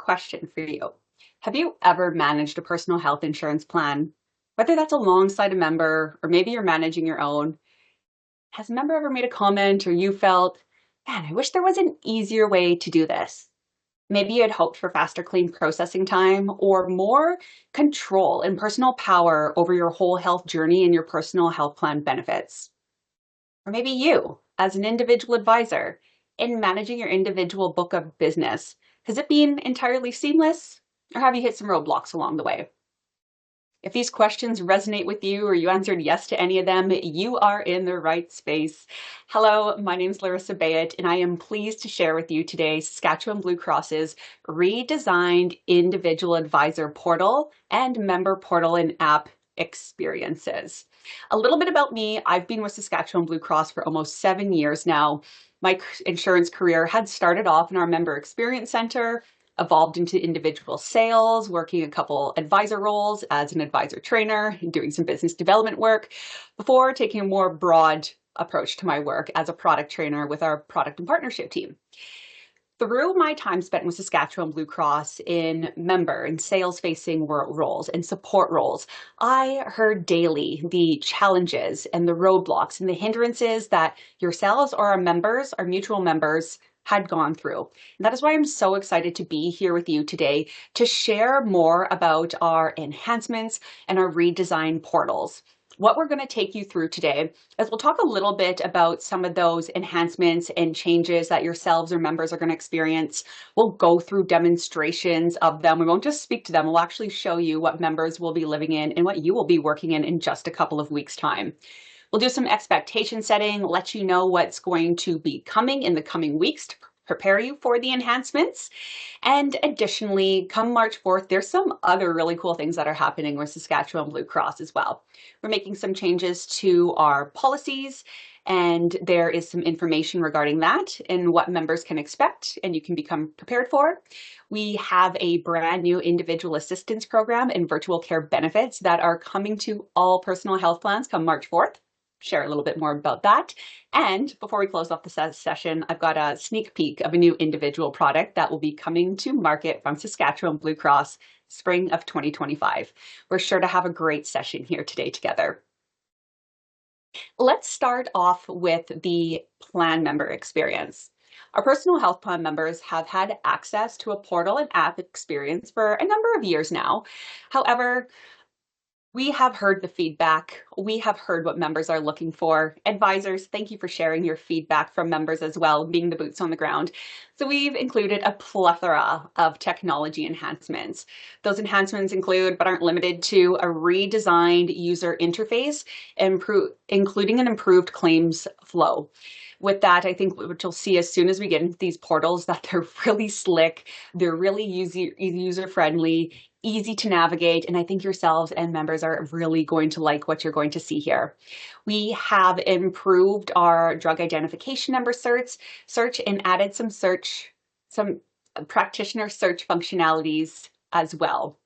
question for you. Have you ever managed a personal health insurance plan? Whether that's alongside a member or maybe you're managing your own, has a member ever made a comment or you felt, man, I wish there was an easier way to do this? Maybe you had hoped for faster claim processing time or more control and personal power over your whole health journey and your personal health plan benefits. Or maybe you, as an individual advisor, in managing your individual book of business, has it been entirely seamless or have you hit some roadblocks along the way? If these questions resonate with you or you answered yes to any of them, you are in the right space. Hello, my name is Larissa Bayet, and I am pleased to share with you today Saskatchewan Blue Cross's redesigned individual advisor portal and member portal and app experiences. A little bit about me. I've been with Saskatchewan Blue Cross for almost 7 years now. My insurance career had started off in our member experience center, evolved into individual sales, working a couple advisor roles as an advisor trainer, and doing some business development work before taking a more broad approach to my work as a product trainer with our product and partnership team. Through my time spent with Saskatchewan Blue Cross in member and sales-facing roles and support roles, I heard daily the challenges and the roadblocks and the hindrances that yourselves or our members, our mutual members, had gone through. And that is why I'm so excited to be here with you today to share more about our enhancements and our redesigned portals. What we're going to take you through today is we'll talk a little bit about some of those enhancements and changes that yourselves or members are going to experience. We'll go through demonstrations of them. We won't just speak to them. We'll actually show you what members will be living in and what you will be working in just a couple of weeks' time. We'll do some expectation setting, let you know what's going to be coming in the coming weeks to prepare you for the enhancements. And additionally, come March 4th, there's some other really cool things that are happening with Saskatchewan Blue Cross as well. We're making some changes to our policies, and there is some information regarding that and what members can expect and you can become prepared for. We have a brand new individual assistance program and virtual care benefits that are coming to all personal health plans come March 4th. Share a little bit more about that. And before we close off the session, I've got a sneak peek of a new individual product that will be coming to market from Saskatchewan Blue Cross spring of 2025. We're sure to have a great session here today together. Let's start off with the plan member experience. Our personal health plan members have had access to a portal and app experience for a number of years now. However, we have heard the feedback. We have heard what members are looking for. Advisors, thank you for sharing your feedback from members as well, being the boots on the ground. So we've included a plethora of technology enhancements. Those enhancements include, but aren't limited to, a redesigned user interface, including an improved claims flow. With that, I think what you'll see as soon as we get into these portals that they're really slick, they're really user-friendly, easy to navigate, and I think yourselves and members are really going to like what you're going to see here. We have improved our drug identification number search and added some practitioner search functionalities as well.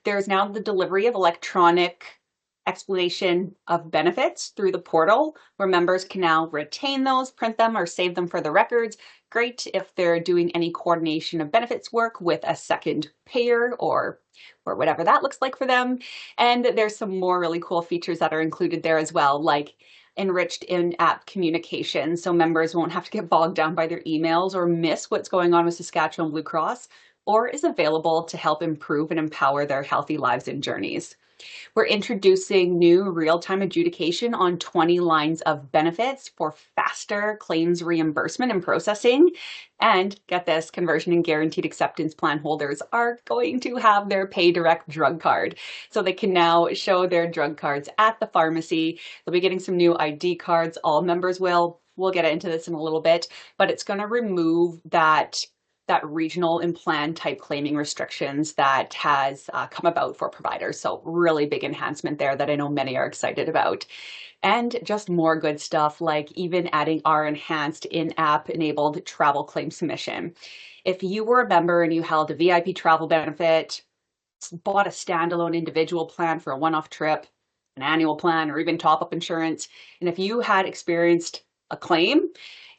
There's now the delivery of electronic explanation of benefits through the portal, where members can now retain those, print them, or save them for the records. Great if they're doing any coordination of benefits work with a second payer or whatever that looks like for them. And there's some more really cool features that are included there as well, like enriched in-app communication, so members won't have to get bogged down by their emails or miss what's going on with Saskatchewan Blue Cross, or is available to help improve and empower their healthy lives and journeys. We're introducing new real-time adjudication on 20 lines of benefits for faster claims reimbursement and processing. And get this, conversion and guaranteed acceptance plan holders are going to have their Pay Direct drug card. So they can now show their drug cards at the pharmacy. They'll be getting some new ID cards. All members will. We'll get into this in a little bit, but it's going to remove that regional and plan type claiming restrictions that has come about for providers. So really big enhancement there that I know many are excited about. And just more good stuff, like even adding our enhanced in-app enabled travel claim submission. If you were a member and you held a VIP travel benefit, bought a standalone individual plan for a one-off trip, an annual plan, or even top-up insurance, and if you had experienced a claim,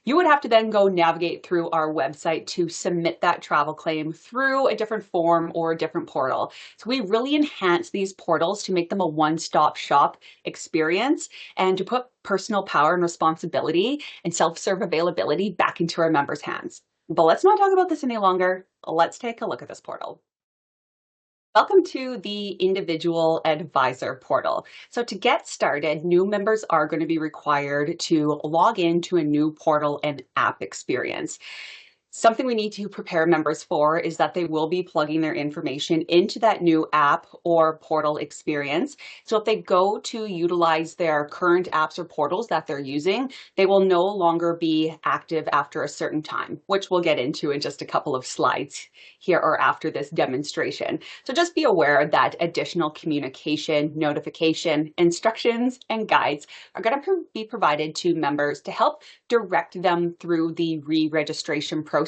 You would have to then go navigate through our website to submit that travel claim through a different form or a different portal. So we really enhance these portals to make them a one-stop shop experience and to put personal power and responsibility and self-serve availability back into our members' hands. But let's not talk about this any longer. Let's take a look at this portal. Welcome to the Individual Advisor portal. So to get started, new members are going to be required to log into a new portal and app experience. Something we need to prepare members for is that they will be plugging their information into that new app or portal experience. So if they go to utilize their current apps or portals that they're using, they will no longer be active after a certain time, which we'll get into in just a couple of slides here or after this demonstration. So just be aware that additional communication, notification, instructions, and guides are going to be provided to members to help direct them through the re-registration process.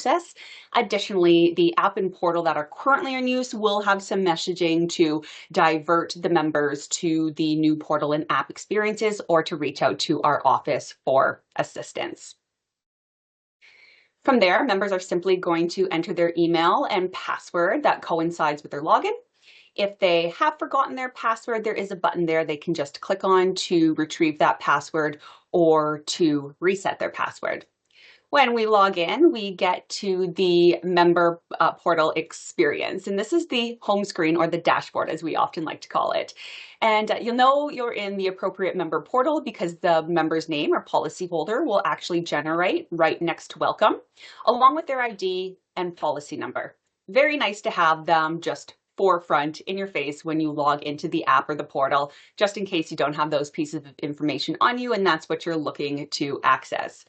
Additionally, the app and portal that are currently in use will have some messaging to divert the members to the new portal and app experiences or to reach out to our office for assistance. From there, members are simply going to enter their email and password that coincides with their login. If they have forgotten their password, there is a button there they can just click on to retrieve that password or to reset their password. When we log in, we get to the member portal experience. And this is the home screen or the dashboard, as we often like to call it. And you'll know you're in the appropriate member portal because the member's name or policyholder will actually generate right next to welcome, along with their ID and policy number. Very nice to have them just forefront in your face when you log into the app or the portal, just in case you don't have those pieces of information on you and that's what you're looking to access.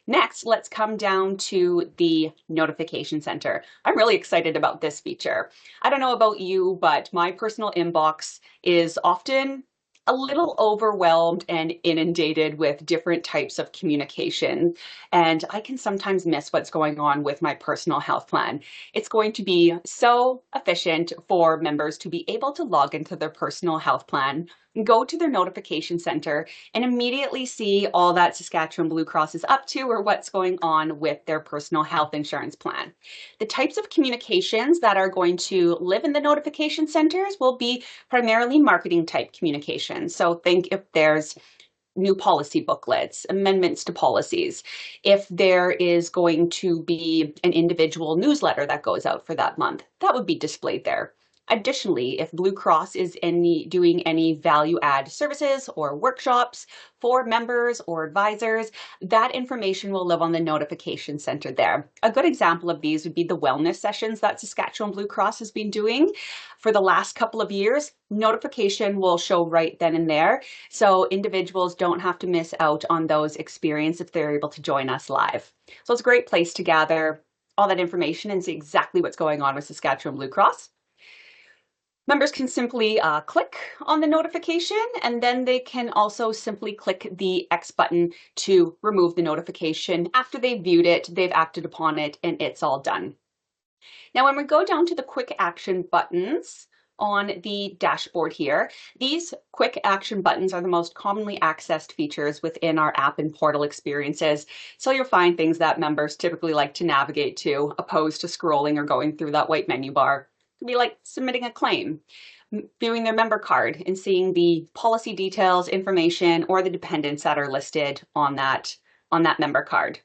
Next, let's come down to the notification center. I'm really excited about this feature. I don't know about you, but my personal inbox is often a little overwhelmed and inundated with different types of communication, and I can sometimes miss what's going on with my personal health plan. It's going to be so efficient for members to be able to log into their personal health plan, go to their notification center, and immediately see all that Saskatchewan Blue Cross is up to or what's going on with their personal health insurance plan. The types of communications that are going to live in the notification centers will be primarily marketing type communications. So think if there's new policy booklets, amendments to policies, if there is going to be an individual newsletter that goes out for that month, that would be displayed there. Additionally, if Blue Cross is doing any value add services or workshops for members or advisors, that information will live on the notification center there. A good example of these would be the wellness sessions that Saskatchewan Blue Cross has been doing for the last couple of years. Notification will show right then and there, so individuals don't have to miss out on those experiences if they're able to join us live. So it's a great place to gather all that information and see exactly what's going on with Saskatchewan Blue Cross. Members can simply click on the notification, and then they can also simply click the X button to remove the notification. After they've viewed it, they've acted upon it, and it's all done. Now, when we go down to the quick action buttons on the dashboard here, these quick action buttons are the most commonly accessed features within our app and portal experiences. So you'll find things that members typically like to navigate to, opposed to scrolling or going through that white menu bar. It could be like submitting a claim, viewing their member card and seeing the policy details, information, or the dependents that are listed on that member card.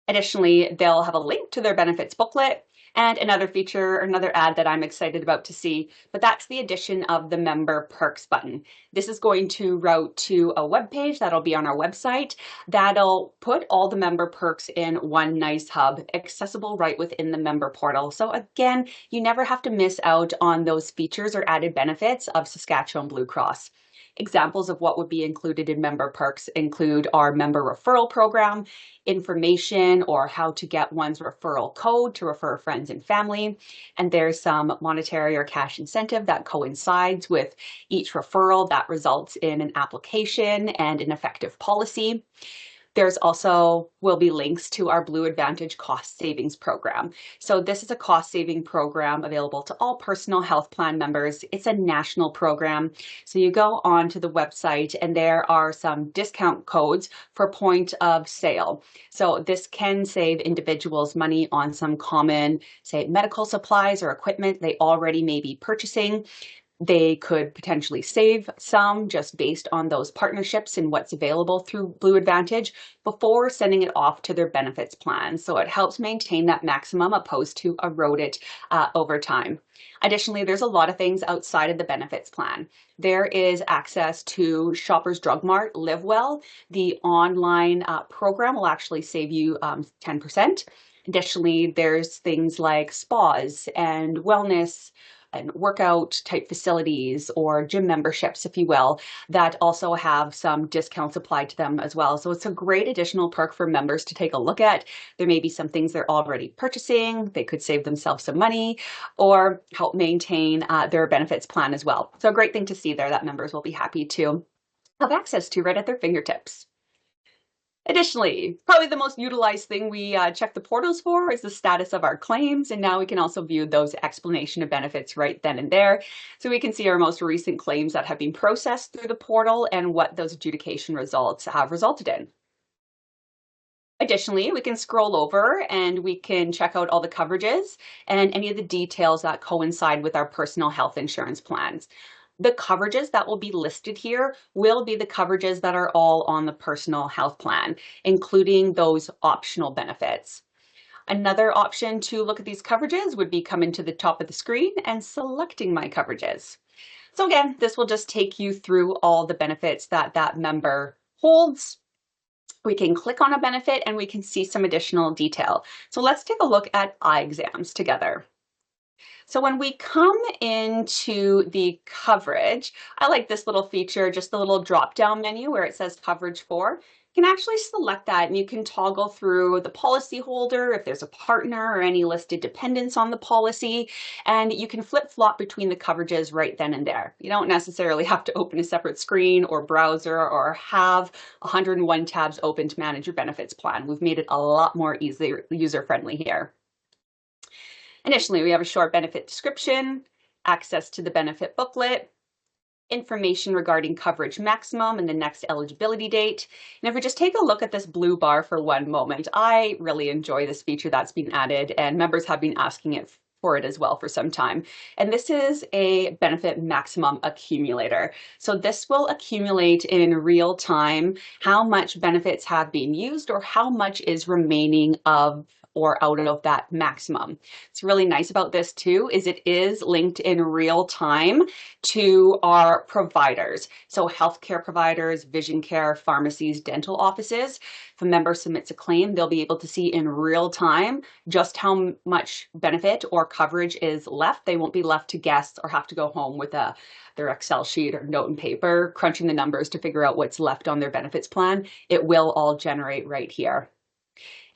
Additionally, they'll have a link to their benefits booklet and another feature or another ad that I'm excited about to see, but that's the addition of the member perks button. This is going to route to a web page that'll be on our website that'll put all the member perks in one nice hub, accessible right within the member portal. So again, you never have to miss out on those features or added benefits of Saskatchewan Blue Cross. Examples of what would be included in member perks include our member referral program, information or how to get one's referral code to refer friends and family. And there's some monetary or cash incentive that coincides with each referral that results in an application and an effective policy. There's also will be links to our Blue Advantage cost savings program. So this is a cost saving program available to all personal health plan members. It's a national program. So you go onto the website and there are some discount codes for point of sale. So this can save individuals money on some common, say, medical supplies or equipment they already may be purchasing. They could potentially save some just based on those partnerships and what's available through Blue Advantage before sending it off to their benefits plan. So it helps maintain that maximum opposed to erode it over time. Additionally, there's a lot of things outside of the benefits plan. There is access to Shoppers Drug Mart Live Well. The online program will actually save you 10%. Additionally, there's things like spas and wellness and workout type facilities or gym memberships, if you will, that also have some discounts applied to them as well. So it's a great additional perk for members to take a look at. There may be some things they're already purchasing. They could save themselves some money or help maintain their benefits plan as well. So a great thing to see there that members will be happy to have access to right at their fingertips. Additionally, probably the most utilized thing we check the portals for is the status of our claims, and now we can also view those explanation of benefits right then and there. So we can see our most recent claims that have been processed through the portal and what those adjudication results have resulted in. Additionally, we can scroll over and we can check out all the coverages and any of the details that coincide with our personal health insurance plans. The coverages that will be listed here will be the coverages that are all on the personal health plan, including those optional benefits. Another option to look at these coverages would be coming to the top of the screen and selecting my coverages. So again, this will just take you through all the benefits that that member holds. We can click on a benefit and we can see some additional detail. So let's take a look at eye exams together. So when we come into the coverage, I like this little feature, just the little drop-down menu where it says coverage for. You can actually select that and you can toggle through the policyholder, if there's a partner or any listed dependents on the policy, and you can flip-flop between the coverages right then and there. You don't necessarily have to open a separate screen or browser or have 101 tabs open to manage your benefits plan. We've made it a lot more user-friendly here. Additionally, we have a short benefit description, access to the benefit booklet, information regarding coverage maximum and the next eligibility date. And if we just take a look at this blue bar for one moment, I really enjoy this feature that's been added and members have been asking it for it as well for some time. And this is a benefit maximum accumulator. So this will accumulate in real time how much benefits have been used or how much is remaining of or out of that maximum. What's really nice about this too is it is linked in real time to our providers. So healthcare providers, vision care, pharmacies, dental offices. If a member submits a claim, they'll be able to see in real time just how much benefit or coverage is left. They won't be left to guess or have to go home with their Excel sheet or note and paper, crunching the numbers to figure out what's left on their benefits plan. It will all generate right here.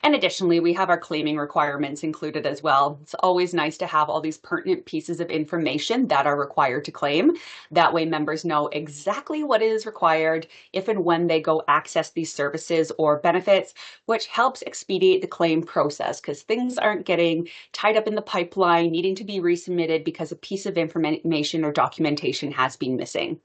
And additionally, we have our claiming requirements included as well. It's always nice to have all these pertinent pieces of information that are required to claim. That way members know exactly what is required if and when they go access these services or benefits, which helps expedite the claim process because things aren't getting tied up in the pipeline, needing to be resubmitted because a piece of information or documentation has been missing.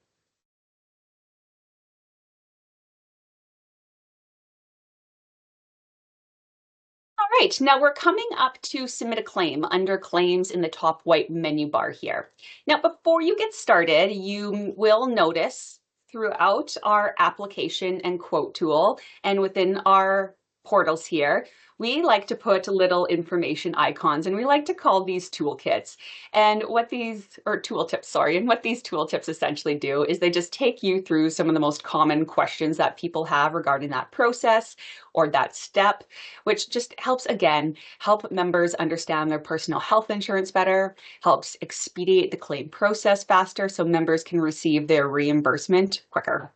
All right, now we're coming up to submit a claim under claims in the top white menu bar here. Now, before you get started, you will notice throughout our application and quote tool and within our portals here, we like to put little information icons and we like to call these toolkits. And what these, or tooltips, sorry, and what these tooltips essentially do is they just take you through some of the most common questions that people have regarding that process or that step, which just helps, again, help members understand their personal health insurance better, helps expedite the claim process faster so members can receive their reimbursement quicker.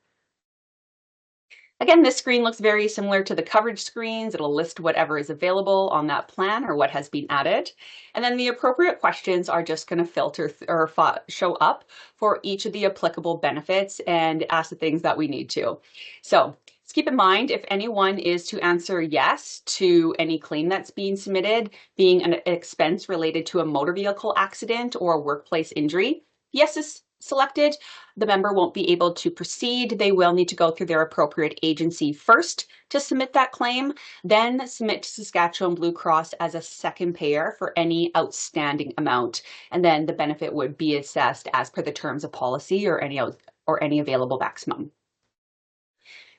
Again, this screen looks very similar to the coverage screens. It'll list whatever is available on that plan or what has been added. And then the appropriate questions are just going to filter or show up for each of the applicable benefits and ask the things that we need to. So it's So keep in mind, if anyone is to answer yes to any claim that's being submitted, being an expense related to a motor vehicle accident or a workplace injury, yes is selected, the member won't be able to proceed. They will need to go through their appropriate agency first to submit that claim, then submit to Saskatchewan Blue Cross as a second payer for any outstanding amount. And then the benefit would be assessed as per the terms of policy or any available maximum.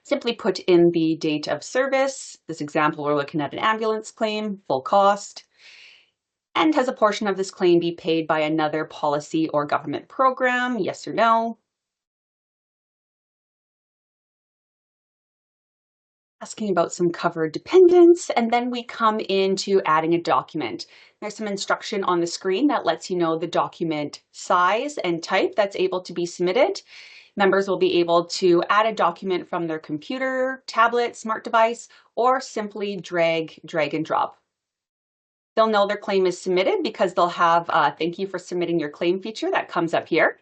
Simply put in the date of service. This example, we're looking at an ambulance claim, full cost. And has a portion of this claim be paid by another policy or government program? Yes or no? Asking about some covered dependents, and then we come into adding a document. There's some instruction on the screen that lets you know the document size and type that's able to be submitted. Members will be able to add a document from their computer, tablet, smart device, or simply drag and drop. They'll know their claim is submitted because they'll have a thank you for submitting your claim feature that comes up here,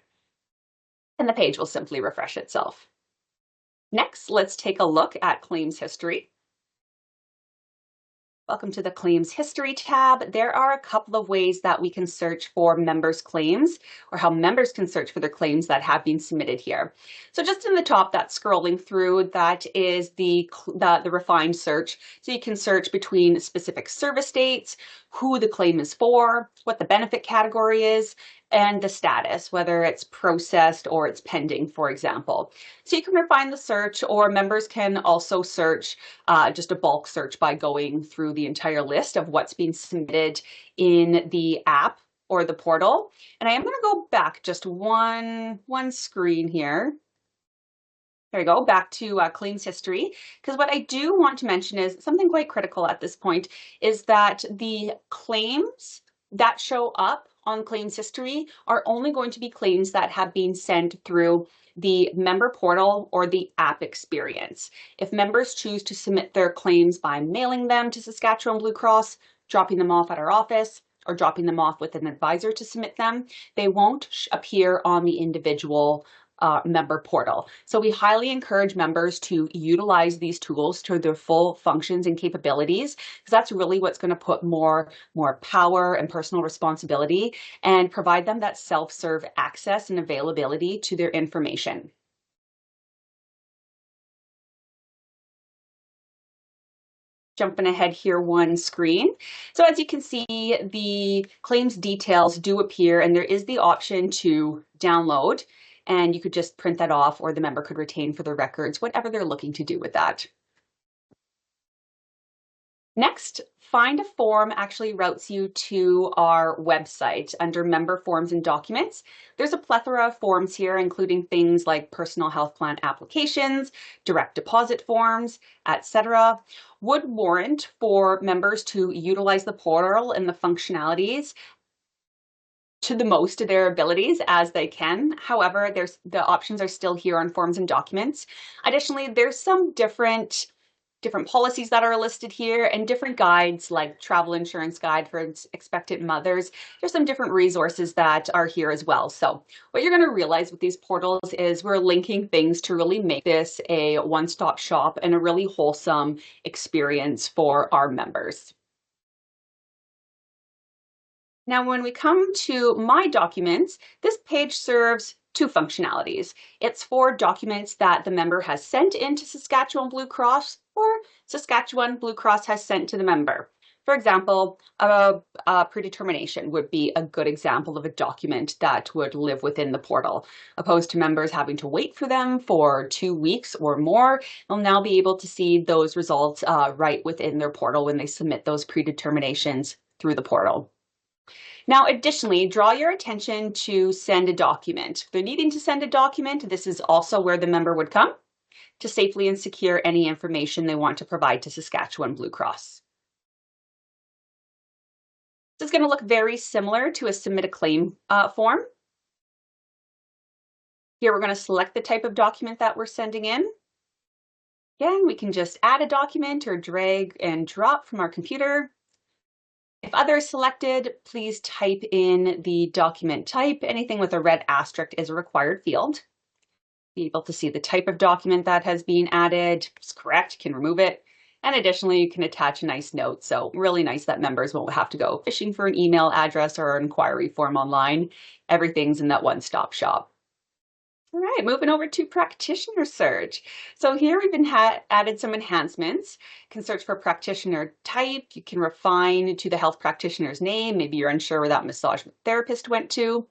and the page will simply refresh itself. Next, let's take a look at claims history. Welcome to the Claims History tab. There are a couple of ways that we can search for members' claims, or how members can search for their claims that have been submitted here. So just in the top, that's scrolling through, that is the refined search. So you can search between specific service dates, who the claim is for, what the benefit category is, and the status, whether it's processed or it's pending, for example. So you can refine the search, or members can also search just a bulk search by going through the entire list of what's being submitted in the app or the portal. And I am going to go back just one screen here. There we go, back to claims history, because what I do want to mention is something quite critical at this point is that the claims that show up on claims history are only going to be claims that have been sent through the member portal or the app experience. If members choose to submit their claims by mailing them to Saskatchewan Blue Cross, dropping them off at our office, or dropping them off with an advisor to submit them, they won't appear on the individual member portal. So we highly encourage members to utilize these tools to their full functions and capabilities, because that's really what's going to put more power and personal responsibility and provide them that self-serve access and availability to their information. Jumping ahead here one screen. So as you can see, the claims details do appear, and there is the option to download, and you could just print that off, or the member could retain for their records, whatever they're looking to do with that. Next, Find a Form actually routes you to our website under Member Forms and Documents. There's a plethora of forms here, including things like personal health plan applications, direct deposit forms, etc. Would warrant for members to utilize the portal and the functionalities to the most of their abilities as they can. However, the options are still here on Forms and Documents. Additionally, there's some different policies that are listed here, and different guides like travel insurance guide for expectant mothers. There's some different resources that are here as well. So what you're going to realize with these portals is we're linking things to really make this a one-stop shop and a really wholesome experience for our members. Now, when we come to My Documents, this page serves two functionalities. It's for documents that the member has sent into Saskatchewan Blue Cross, or Saskatchewan Blue Cross has sent to the member. For example, a predetermination would be a good example of a document that would live within the portal, opposed to members having to wait for them for 2 weeks or more. They'll now be able to see those results right within their portal when they submit those predeterminations through the portal. Now, additionally, draw your attention to send a document. If they're needing to send a document, this is also where the member would come to safely and secure any information they want to provide to Saskatchewan Blue Cross. This is going to look very similar to a submit a claim form. Here, we're going to select the type of document that we're sending in. Again, we can just add a document or drag and drop from our computer. If other is selected, please type in the document type. Anything with a red asterisk is a required field. be able to see the type of document that has been added. If it's correct, you can remove it. And additionally, you can attach a nice note. So really nice that members won't have to go fishing for an email address or an inquiry form online. Everything's in that one-stop shop. All right, moving over to practitioner search. So here we've been added some enhancements. You can search for practitioner type. You can refine to the health practitioner's name. Maybe you're unsure where that massage therapist went to.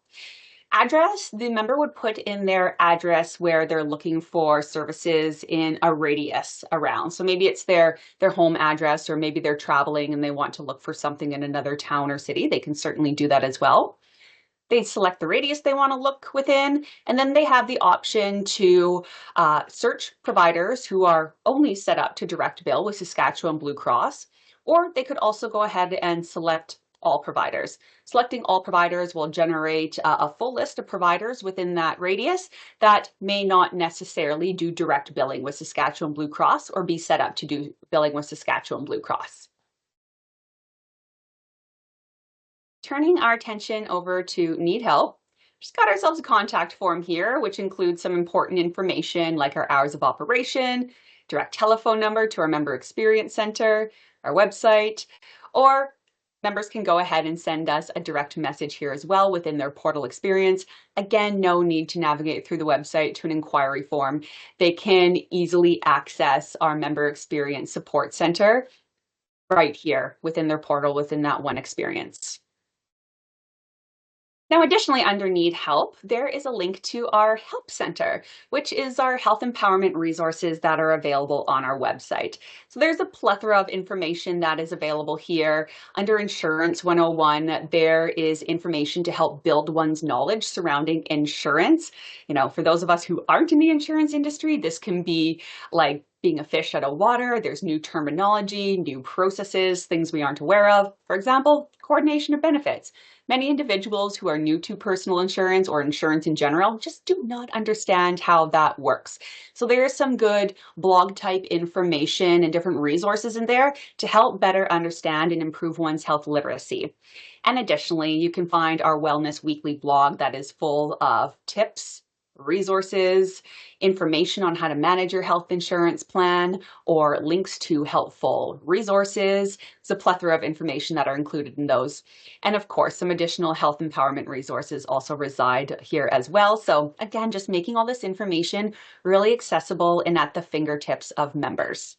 Address, the member would put in their address where they're looking for services in a radius around. So maybe it's their home address, or maybe they're traveling and they want to look for something in another town or city. They can certainly do that as well. They select the radius they want to look within, and then they have the option to search providers who are only set up to direct bill with Saskatchewan Blue Cross, or they could also go ahead and select all providers. Selecting all providers will generate a full list of providers within that radius that may not necessarily do direct billing with Saskatchewan Blue Cross or be set up to do billing with Saskatchewan Blue Cross. Turning our attention over to need help, just got ourselves a contact form here, which includes some important information like our hours of operation, direct telephone number to our Member Experience Center, our website, or members can go ahead and send us a direct message here as well within their portal experience. Again, no need to navigate through the website to an inquiry form. They can easily access our Member Experience Support Center right here within their portal within that one experience. Now, additionally, under Need Help, there is a link to our Help Center, which is our health empowerment resources that are available on our website. So there's a plethora of information that is available here. Under Insurance 101, there is information to help build one's knowledge surrounding insurance. You know, for those of us who aren't in the insurance industry, this can be like being a fish out of water. There's new terminology, new processes, things we aren't aware of. For example, coordination of benefits. Many individuals who are new to personal insurance or insurance in general just do not understand how that works. So there is some good blog type information and different resources in there to help better understand and improve one's health literacy. And additionally, you can find our Wellness Weekly blog that is full of tips, resources, information on how to manage your health insurance plan, or links to helpful resources. It's a plethora of information that are included in those. And of course, some additional health empowerment resources also reside here as well. So again, just making all this information really accessible and at the fingertips of members.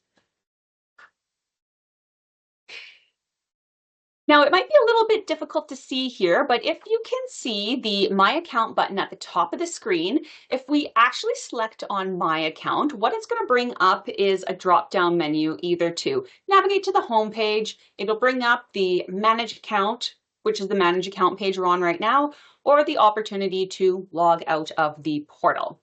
Now, it might be a little bit difficult to see here, but if you can see the My Account button at the top of the screen, if we actually select on My Account, what it's going to bring up is a drop-down menu, either to navigate to the home page, it'll bring up the Manage Account, which is the Manage Account page we're on right now, or the opportunity to log out of the portal.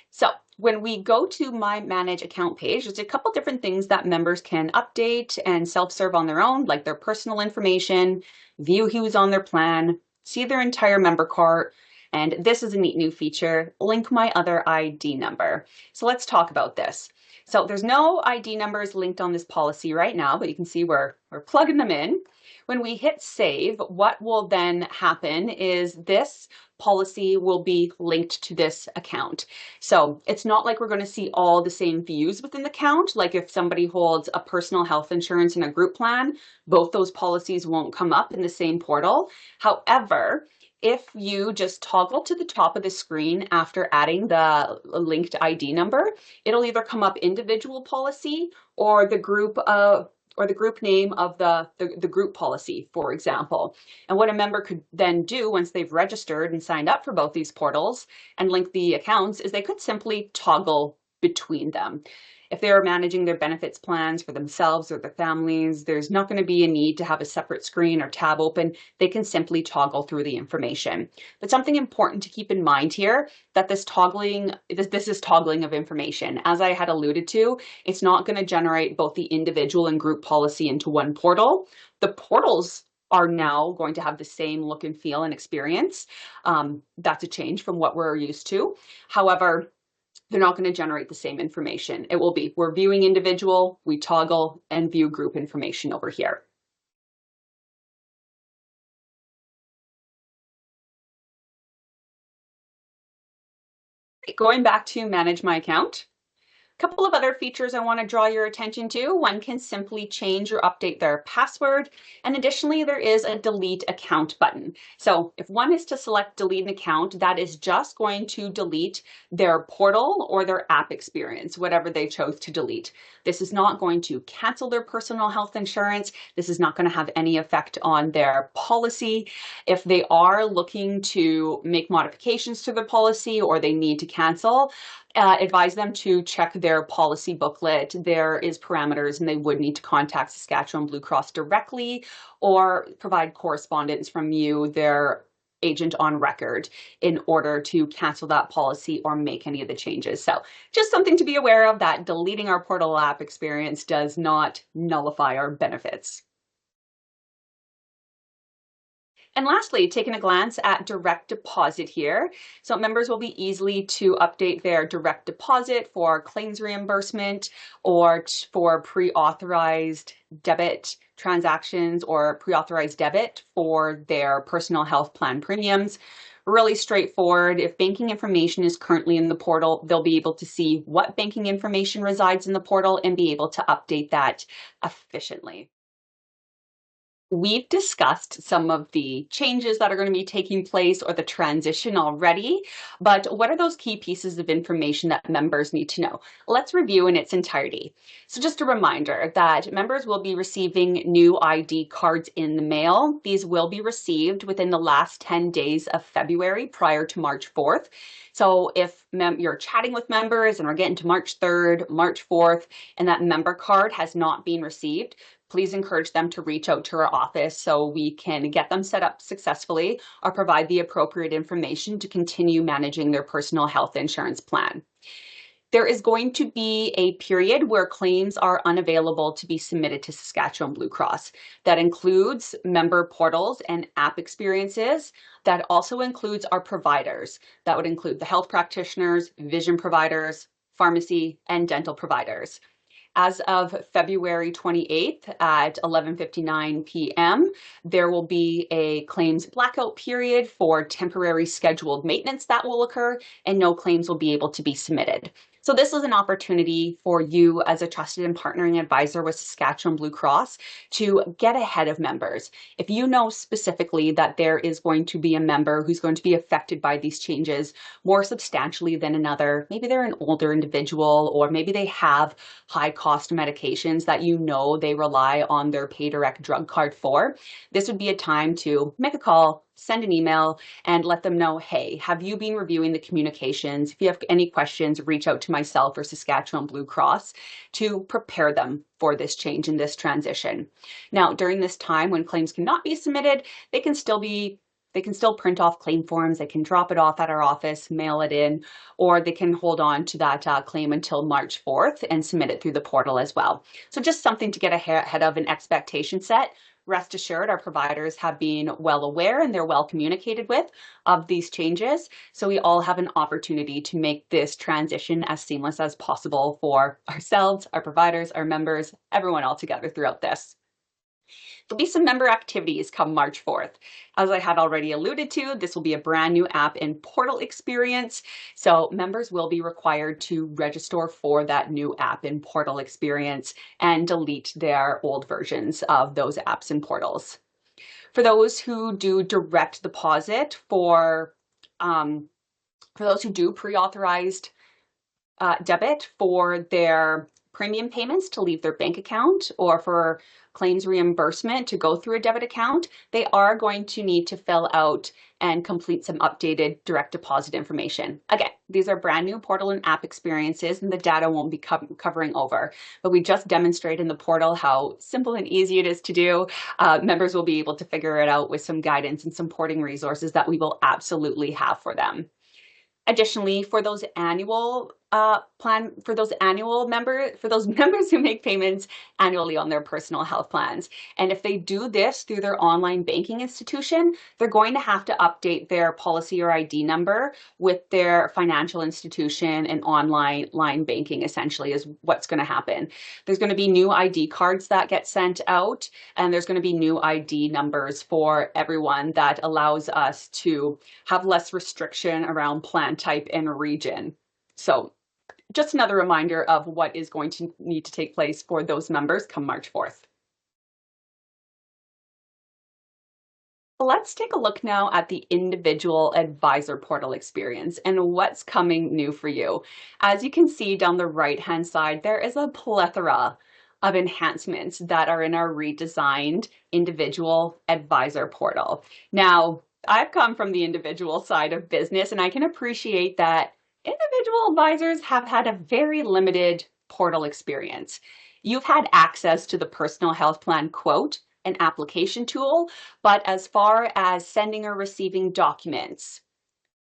So when we go to my Manage Account page, there's a couple different things that members can update and self-serve on their own, like their personal information, view who's on their plan, see their entire member cart, and this is a neat new feature, link my other ID number. So let's talk about this. So there's no ID numbers linked on this policy right now, but you can see we're plugging them in. When we hit save, what will then happen is this policy will be linked to this account. So it's not like we're going to see all the same views within the account. Like if somebody holds a personal health insurance and a group plan, both those policies won't come up in the same portal. However, if you just toggle to the top of the screen after adding the linked ID number, it'll either come up individual policy or the group name of the group policy, for example. And what a member could then do once they've registered and signed up for both these portals and linked the accounts is they could simply toggle between them. If they are managing their benefits plans for themselves or their families, there's not going to be a need to have a separate screen or tab open. They can simply toggle through the information. But something important to keep in mind here, that this is toggling of information. As I had alluded to, it's not going to generate both the individual and group policy into one portal. The portals are now going to have the same look and feel and experience. That's a change from what we're used to. However, they're not going to generate the same information. It will be, we're viewing individual, we toggle and view group information over here. Going back to manage my account, couple of other features I want to draw your attention to. One can simply change or update their password. And additionally, there is a delete account button. So if one is to select delete an account, that is just going to delete their portal or their app experience, whatever they chose to delete. This is not going to cancel their personal health insurance. This is not going to have any effect on their policy. If they are looking to make modifications to their policy or they need to cancel, advise them to check their policy booklet. There is parameters and they would need to contact Saskatchewan Blue Cross directly or provide correspondence from you, their agent on record, in order to cancel that policy or make any of the changes. So just something to be aware of, that deleting our portal app experience does not nullify our benefits. And lastly, taking a glance at direct deposit here. So members will be easily to update their direct deposit for claims reimbursement or for pre-authorized debit transactions or pre-authorized debit for their personal health plan premiums. Really straightforward. If banking information is currently in the portal, they'll be able to see what banking information resides in the portal and be able to update that efficiently. We've discussed some of the changes that are going to be taking place or the transition already, but what are those key pieces of information that members need to know? Let's review in its entirety. So just a reminder that members will be receiving new ID cards in the mail. These will be received within the last 10 days of February prior to March 4th. So if you're chatting with members and we're getting to March 3rd, March 4th, and that member card has not been received, please encourage them to reach out to our office so we can get them set up successfully or provide the appropriate information to continue managing their personal health insurance plan. There is going to be a period where claims are unavailable to be submitted to Saskatchewan Blue Cross. That includes member portals and app experiences. That also includes our providers. That would include the health practitioners, vision providers, pharmacy, and dental providers. As of February 28th at 11:59 p.m., there will be a claims blackout period for temporary scheduled maintenance that will occur, and no claims will be able to be submitted. So this is an opportunity for you as a trusted and partnering advisor with Saskatchewan Blue Cross to get ahead of members. If you know specifically that there is going to be a member who's going to be affected by these changes more substantially than another, maybe they're an older individual or maybe they have high cost medications that you know they rely on their PayDirect drug card for, this would be a time to make a call, send an email, and let them know, hey, have you been reviewing the communications? If you have any questions, reach out to myself or Saskatchewan Blue Cross to prepare them for this change and this transition. Now, during this time when claims cannot be submitted, they can still print off claim forms, they can drop it off at our office, mail it in, or they can hold on to that claim until March 4th and submit it through the portal as well. So just something to get ahead of, an expectation set. Rest assured, our providers have been well aware and they're well communicated with of these changes. So we all have an opportunity to make this transition as seamless as possible for ourselves, our providers, our members, everyone all together throughout this. There'll be some member activities come March 4th. As I had already alluded to, this will be a brand new app and portal experience. So members will be required to register for that new app and portal experience and delete their old versions of those apps and portals. For those who do direct deposit, for those who do pre-authorized debit for their premium payments to leave their bank account or for claims reimbursement to go through a debit account, they are going to need to fill out and complete some updated direct deposit information. Again, these are brand new portal and app experiences and the data won't be covering over, but we just demonstrated in the portal how simple and easy it is to do. Members will be able to figure it out with some guidance and supporting resources that we will absolutely have for them. Additionally, for those annual plan for those members who make payments annually on their personal health plans. And if they do this through their online banking institution, they're going to have to update their policy or ID number with their financial institution, and online line banking essentially is what's going to happen. There's going to be new ID cards that get sent out, and there's going to be new ID numbers for everyone that allows us to have less restriction around plan type and region. So just another reminder of what is going to need to take place for those members come March 4th. Let's take a look now at the individual advisor portal experience and what's coming new for you. As you can see down the right-hand side, there is a plethora of enhancements that are in our redesigned individual advisor portal. Now, I've come from the individual side of business, and I can appreciate that individual advisors have had a very limited portal experience. You've had access to the personal health plan quote, an application tool, but as far as sending or receiving documents,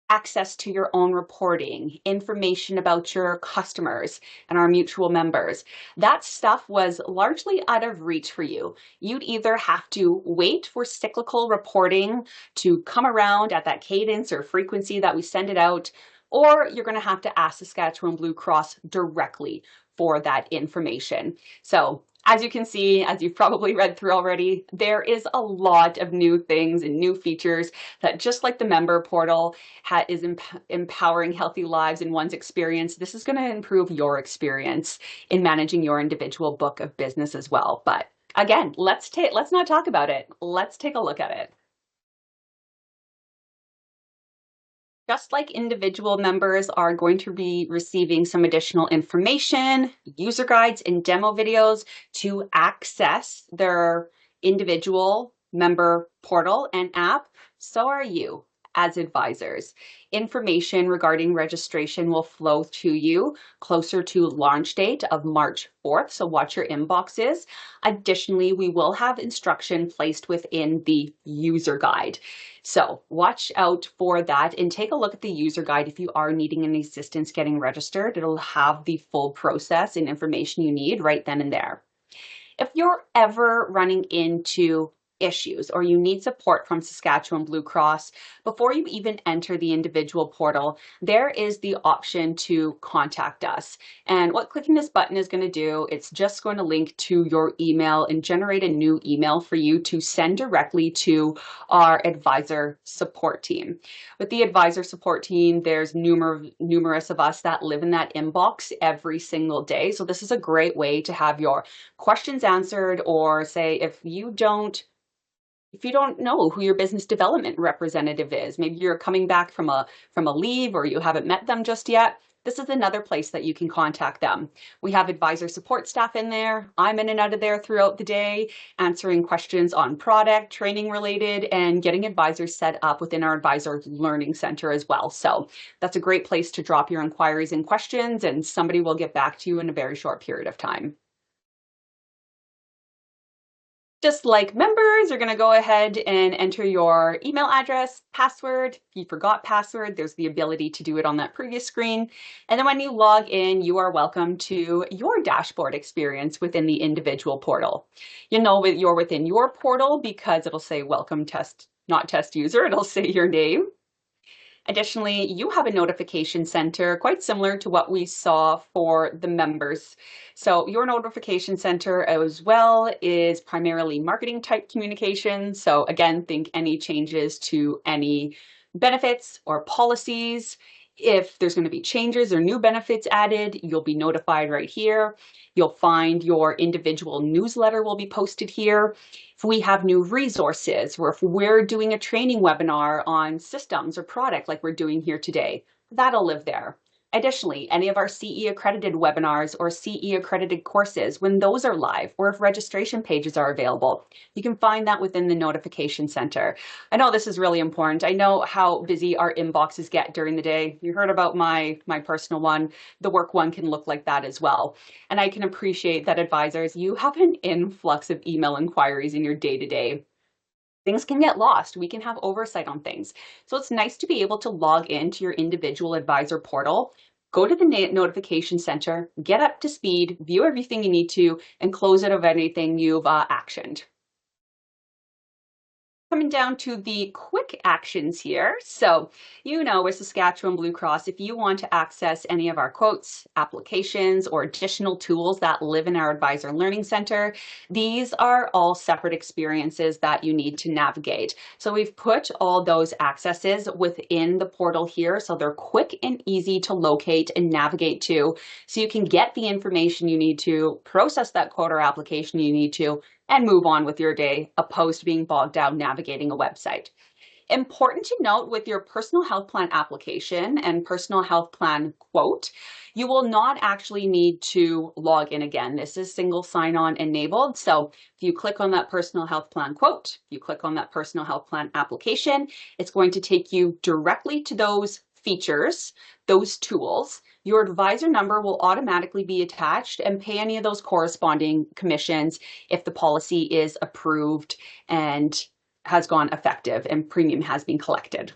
access to your own reporting, information about your customers and our mutual members, that stuff was largely out of reach for you. You'd either have to wait for cyclical reporting to come around at that cadence or frequency that we send it out, or you're going to have to ask Saskatchewan Blue Cross directly for that information. So as you can see, as you've probably read through already, there is a lot of new things and new features that, just like the member portal is empowering healthy lives in one's experience, this is going to improve your experience in managing your individual book of business as well. But again, let's not talk about it. Let's take a look at it. Just like individual members are going to be receiving some additional information, user guides, and demo videos to access their individual member portal and app, so are you as advisors. Information regarding registration will flow to you closer to launch date of March 4th, so watch your inboxes. Additionally, we will have instruction placed within the user guide. So watch out for that and take a look at the user guide if you are needing any assistance getting registered. It'll have the full process and information you need right then and there. If you're ever running into issues or you need support from Saskatchewan Blue Cross, before you even enter the individual portal, there is the option to contact us. And what clicking this button is going to do, it's just going to link to your email and generate a new email for you to send directly to our advisor support team. With the advisor support team, there's numerous of us that live in that inbox every single day. So this is a great way to have your questions answered, or say if you don't know who your business development representative is, maybe you're coming back from a leave or you haven't met them just yet, this is another place that you can contact them. We have advisor support staff in there. I'm in and out of there throughout the day, answering questions on product, training related, and getting advisors set up within our advisor learning center as well. So that's a great place to drop your inquiries and questions, and somebody will get back to you in a very short period of time. Just like members, you're going to go ahead and enter your email address, password. If you forgot password, there's the ability to do it on that previous screen. And then when you log in, you are welcome to your dashboard experience within the individual portal. You know you're within your portal because it'll say welcome test, not test user. It'll say your name. Additionally, you have a notification center quite similar to what we saw for the members. So your notification center as well is primarily marketing type communication. So again, think any changes to any benefits or policies. If there's going to be changes or new benefits added, you'll be notified right here. You'll find your individual newsletter will be posted here. If we have new resources, or if we're doing a training webinar on systems or product like we're doing here today, that'll live there. Additionally, any of our CE accredited webinars or CE accredited courses, when those are live, or if registration pages are available, you can find that within the notification center. I know this is really important. I know how busy our inboxes get during the day. You heard about my personal one. The work one can look like that as well. And I can appreciate that advisors, you have an influx of email inquiries in your day-to-day. Things can get lost. We can have oversight on things. So it's nice to be able to log into your individual advisor portal, go to the notification center, get up to speed, view everything you need to, and close it of anything you've actioned. Coming down to the quick actions here. So, with Saskatchewan Blue Cross, if you want to access any of our quotes, applications, or additional tools that live in our Advisor Learning Center, these are all separate experiences that you need to navigate. So we've put all those accesses within the portal here, so they're quick and easy to locate and navigate to, so you can get the information you need to, process that quote or application you need to, and move on with your day, opposed to being bogged down navigating a website. Important to note with your personal health plan application and personal health plan quote, you will not actually need to log in again. This is single sign-on enabled. So if you click on that personal health plan quote, you click on that personal health plan application, it's going to take you directly to those features, those tools. Your advisor number will automatically be attached and pay any of those corresponding commissions if the policy is approved and has gone effective and premium has been collected.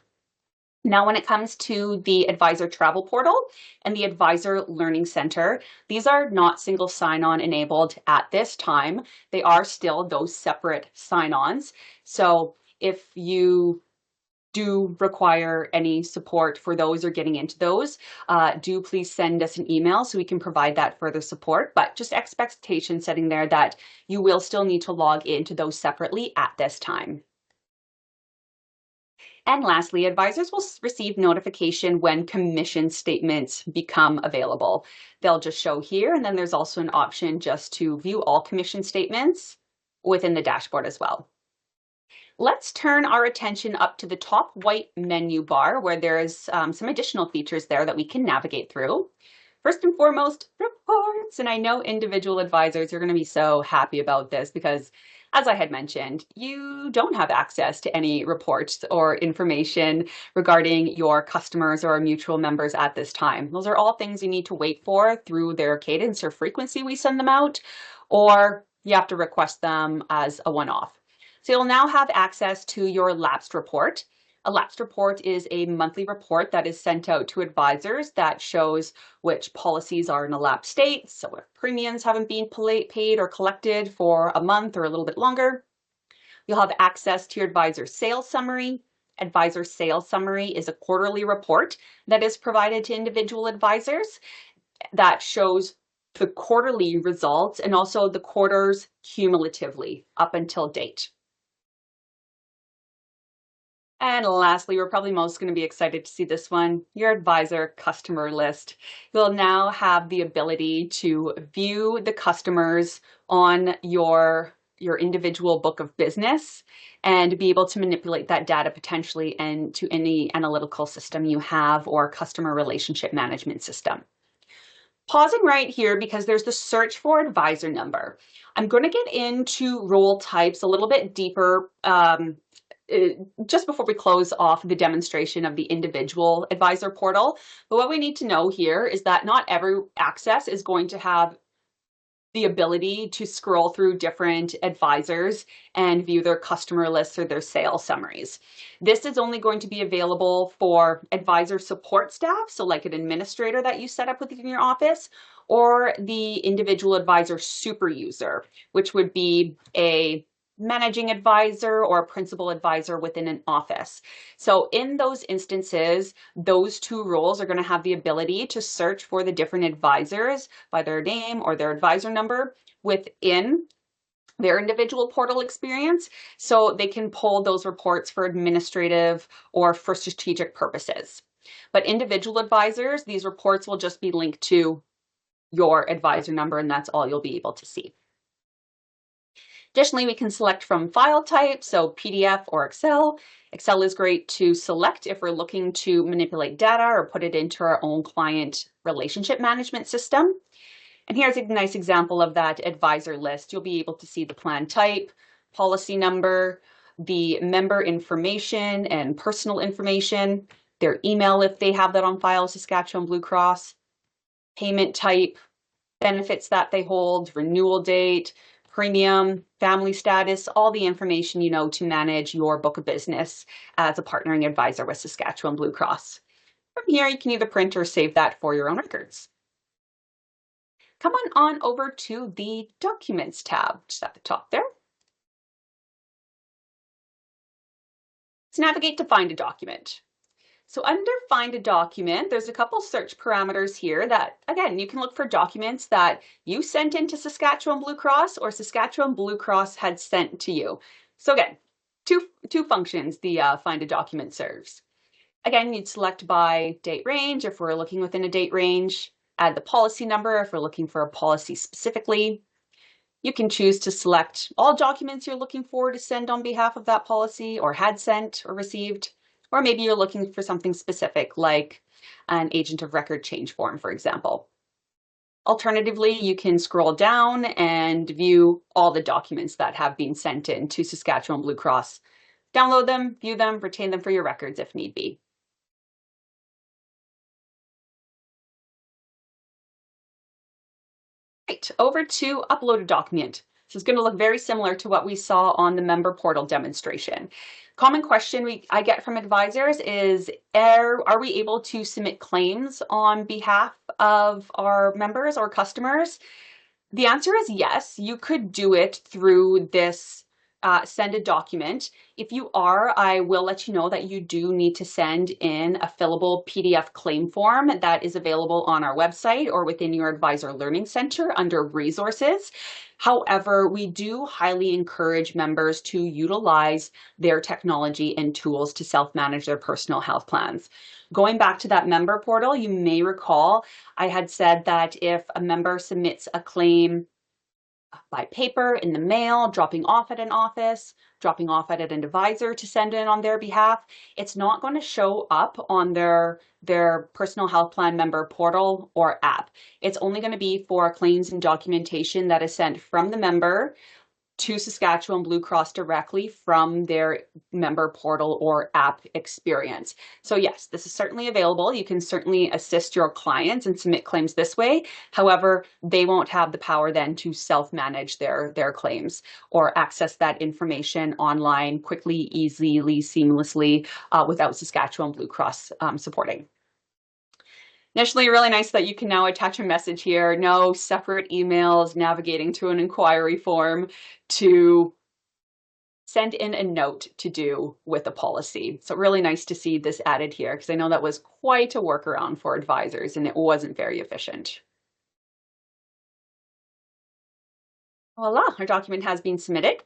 Now, when it comes to the Advisor Travel Portal and the Advisor Learning Center, these are not single sign-on enabled at this time. They are still those separate sign-ons. So if you do require any support for those or getting into those, do please send us an email so we can provide that further support. But just expectation setting there that you will still need to log into those separately at this time. And lastly, advisors will receive notification when commission statements become available. They'll just show here, and then there's also an option just to view all commission statements within the dashboard as well. Let's turn our attention up to the top white menu bar where there's some additional features there that we can navigate through. First and foremost, reports. And I know individual advisors are going to be so happy about this because, as I had mentioned, you don't have access to any reports or information regarding your customers or mutual members at this time. Those are all things you need to wait for through their cadence or frequency we send them out, or you have to request them as a one-off. So you'll now have access to your lapsed report. A lapsed report is a monthly report that is sent out to advisors that shows which policies are in a lapsed state, so if premiums haven't been paid or collected for a month or a little bit longer. You'll have access to your advisor sales summary. Advisor sales summary is a quarterly report that is provided to individual advisors that shows the quarterly results and also the quarters cumulatively up until date. And lastly, we're probably most going to be excited to see this one, your advisor customer list. You'll now have the ability to view the customers on your individual book of business and be able to manipulate that data potentially into any analytical system you have or customer relationship management system. Pausing right here because there's the search for advisor number. I'm going to get into role types a little bit deeper just before we close off the demonstration of the individual advisor portal. But what we need to know here is that not every access is going to have the ability to scroll through different advisors and view their customer lists or their sales summaries. This is only going to be available for advisor support staff, so like an administrator that you set up within your office, or the individual advisor super user, which would be a managing advisor or a principal advisor within an office. So in those instances, those two roles are going to have the ability to search for the different advisors by their name or their advisor number within their individual portal experience, so they can pull those reports for administrative or for strategic purposes. But individual advisors, these reports will just be linked to your advisor number, and that's all you'll be able to see. Additionally, we can select from file type, so PDF or Excel. Excel is great to select if we're looking to manipulate data or put it into our own client relationship management system. And here's a nice example of that advisor list. You'll be able to see the plan type, policy number, the member information and personal information, their email if they have that on file, Saskatchewan Blue Cross, payment type, benefits that they hold, renewal date, premium, family status, all the information you know to manage your book of business as a partnering advisor with Saskatchewan Blue Cross. From here, you can either print or save that for your own records. Come on over to the Documents tab, just at the top there. Let's navigate to find a document. So under Find a Document, there's a couple search parameters here that, again, you can look for documents that you sent into Saskatchewan Blue Cross or Saskatchewan Blue Cross had sent to you. So again, two functions the Find a Document serves. Again, you'd select by date range if we're looking within a date range, add the policy number if we're looking for a policy specifically. You can choose to select all documents you're looking for to send on behalf of that policy or had sent or received, or maybe you're looking for something specific like an agent of record change form, for example. Alternatively, you can scroll down and view all the documents that have been sent in to Saskatchewan Blue Cross. Download them, view them, retain them for your records if need be. Right, over to Upload a Document. This is going to look very similar to what we saw on the member portal demonstration. Common question I get from advisors is, are we able to submit claims on behalf of our members or customers? The answer is yes, you could do it through this send a document. If you are, I will let you know that you do need to send in a fillable PDF claim form that is available on our website or within your Advisor Learning Center under Resources. However, we do highly encourage members to utilize their technology and tools to self-manage their personal health plans. Going back to that member portal, you may recall I had said that if a member submits a claim by paper, in the mail, dropping off at an office, dropping off at an advisor to send in on their behalf, it's not going to show up on their personal health plan member portal or app. It's only going to be for claims and documentation that is sent from the member to Saskatchewan Blue Cross directly from their member portal or app experience. So yes, this is certainly available. You can certainly assist your clients and submit claims this way. However, they won't have the power then to self-manage their claims or access that information online quickly, easily, seamlessly without Saskatchewan Blue Cross supporting. Additionally, really nice that you can now attach a message here, no separate emails navigating to an inquiry form to send in a note to do with a policy. So really nice to see this added here because I know that was quite a workaround for advisors and it wasn't very efficient. Voila, our document has been submitted.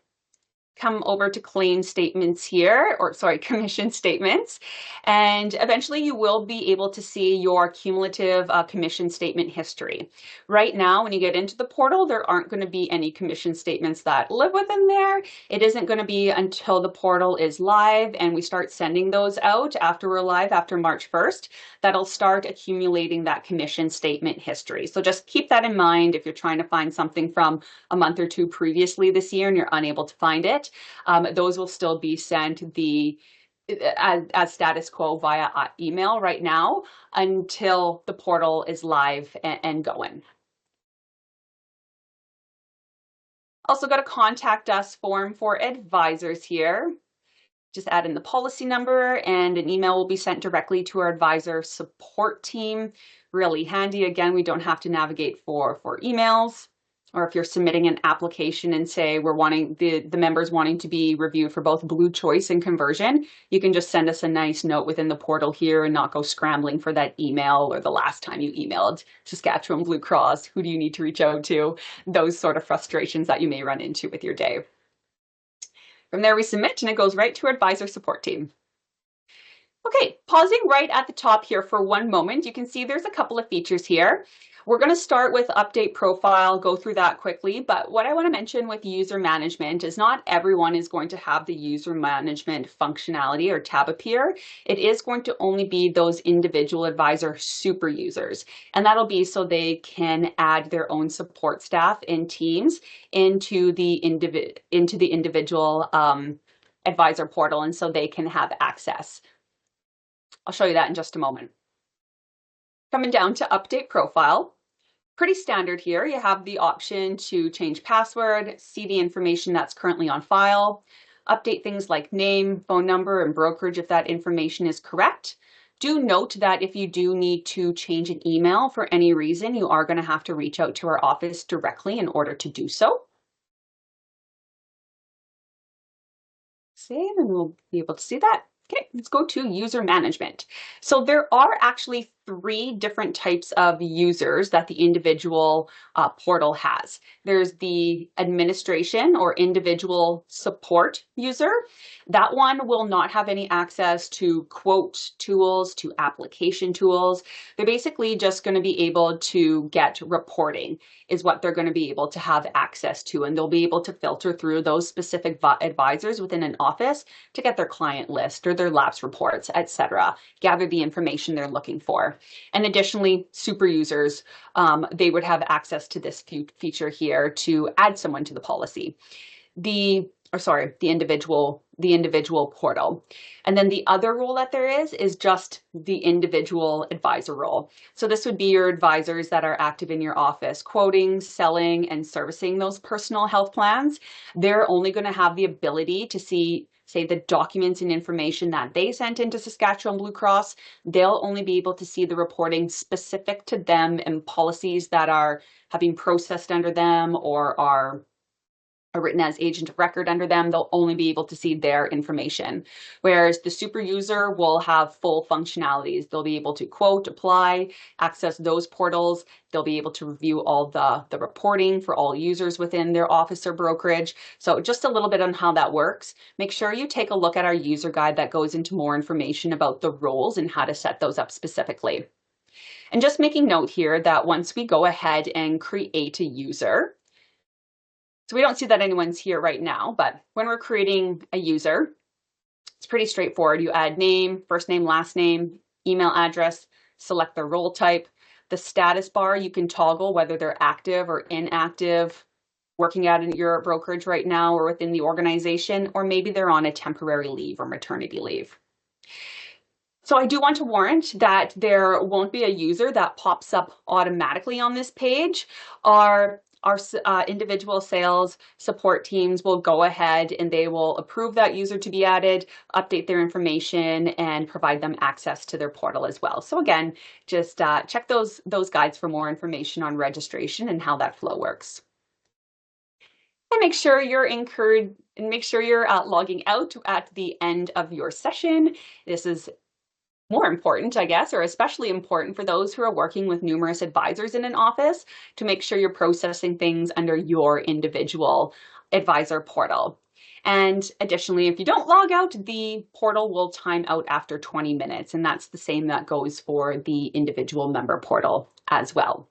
Come over to claim statements here, or sorry, commission statements. And eventually you will be able to see your cumulative commission statement history. Right now, when you get into the portal, there aren't going to be any commission statements that live within there. It isn't going to be until the portal is live and we start sending those out after we're live, after March 1st, that'll start accumulating that commission statement history. So just keep that in mind if you're trying to find something from a month or two previously this year and you're unable to find it. Those will still be sent as status quo via email right now until the portal is live and going. Also got a contact us form for advisors here. Just add in the policy number and an email will be sent directly to our advisor support team. Really handy. Again, we don't have to navigate for emails. Or if you're submitting an application and say we're wanting the members wanting to be reviewed for both Blue Choice and conversion, you can just send us a nice note within the portal here and not go scrambling for that email or the last time you emailed Saskatchewan Blue Cross, who do you need to reach out to? Those sort of frustrations that you may run into with your day. From there we submit and it goes right to our advisor support team. Okay, pausing right at the top here for one moment, you can see there's a couple of features here. We're going to start with update profile, go through that quickly, but what I want to mention with user management is not everyone is going to have the user management functionality or tab appear. It is going to only be those individual advisor super users, and that'll be so they can add their own support staff and teams into the individual advisor portal, and so they can have access. I'll show you that in just a moment. Coming down to update profile, pretty standard here. You have the option to change password, see the information that's currently on file, update things like name, phone number, and brokerage if that information is correct. Do note that if you do need to change an email for any reason, you are going to have to reach out to our office directly in order to do so. Save, and we'll be able to see that. Okay, let's go to user management. So there are actually 3 different types of users that the individual portal has. There's the administration or individual support user. That one will not have any access to quote tools, to application tools. They're basically just going to be able to get reporting is what they're going to be able to have access to, and they'll be able to filter through those specific advisors within an office to get their client list or their lapse reports, etc., gather the information they're looking for. And additionally, super users, they would have access to this feature here to add someone to the policy. The individual portal. And then the other role that there is just the individual advisor role. So this would be your advisors that are active in your office, quoting, selling, and servicing those personal health plans. They're only going to have the ability to see, say, the documents and information that they sent into Saskatchewan Blue Cross. They'll only be able to see the reporting specific to them and policies that are having processed under them or are written as agent of record under them. They'll only be able to see their information. Whereas the super user will have full functionalities. They'll be able to quote, apply, access those portals. They'll be able to review all the reporting for all users within their office or brokerage. So just a little bit on how that works. Make sure you take a look at our user guide that goes into more information about the roles and how to set those up specifically. And just making note here that once we go ahead and create a user, so we don't see that anyone's here right now, but when we're creating a user, it's pretty straightforward. You add name, first name, last name, email address, select the role type. The status bar, you can toggle whether they're active or inactive, working out in your brokerage right now or within the organization, or maybe they're on a temporary leave or maternity leave. So I do want to warrant that there won't be a user that pops up automatically on this page. Our individual sales support teams will go ahead and they will approve that user to be added, update their information, and provide them access to their portal as well. So again, just check those guides for more information on registration and how that flow works. And make sure you're logging out at the end of your session. This is more important, I guess, or especially important for those who are working with numerous advisors in an office to make sure you're processing things under your individual advisor portal. And additionally, if you don't log out, the portal will time out after 20 minutes. And that's the same that goes for the individual member portal as well.